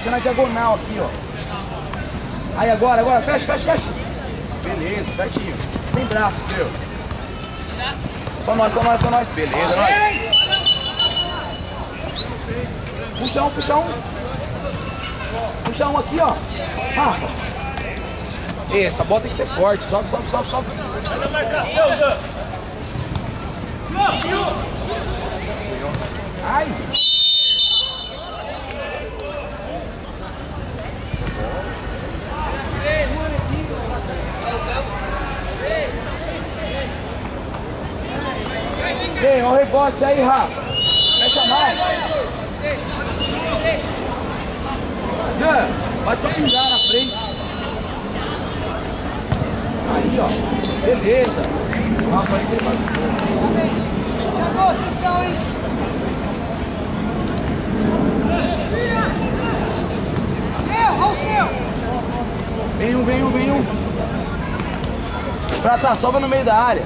Fecha na diagonal aqui, ó. Aí agora, fecha, fecha, fecha. Beleza, certinho. Sem braço, viu? Só nós, só nós, só nós. Beleza, nós. Puxa um, puxa um. Puxa um aqui, ó. Rafa. Essa bola tem que ser forte. Sobe, sobe, sobe, sobe. Vai na marcação, Dan. Ai. Vem, ó o rebote aí, Rafa. Fecha mais. Dan, vai pra pingar na frente. Aí, ó. Beleza. O Rafa aí que ele faz o gol. Chegou, atenção, hein? Olha o seu! Vem um, vem um, vem um. Prata, sobra no meio da área.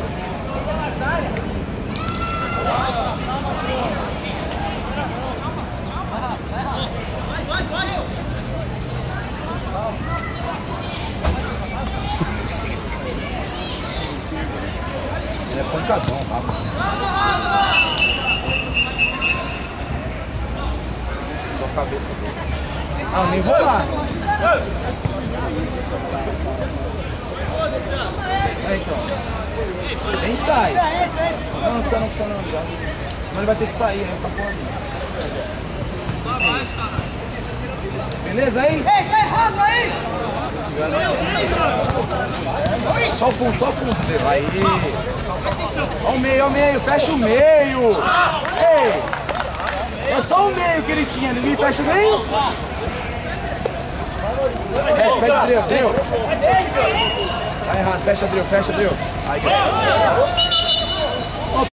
Ele é pancadão, tá? Só a cabeça dele. Ah, nem vou lá. É, então. Nem sai. Não, não precisa não, precisa não. Já. Mas ele vai ter que sair, né? Tá fora. Beleza aí? Ei, tá errado aí! Só o fundo, Deus. Aí. Ó o meio, fecha o meio. Ei! É só o meio que ele tinha, ninguém fecha o meio? Fecha, Dreu. Tá errado, fecha, Dreu. Aí.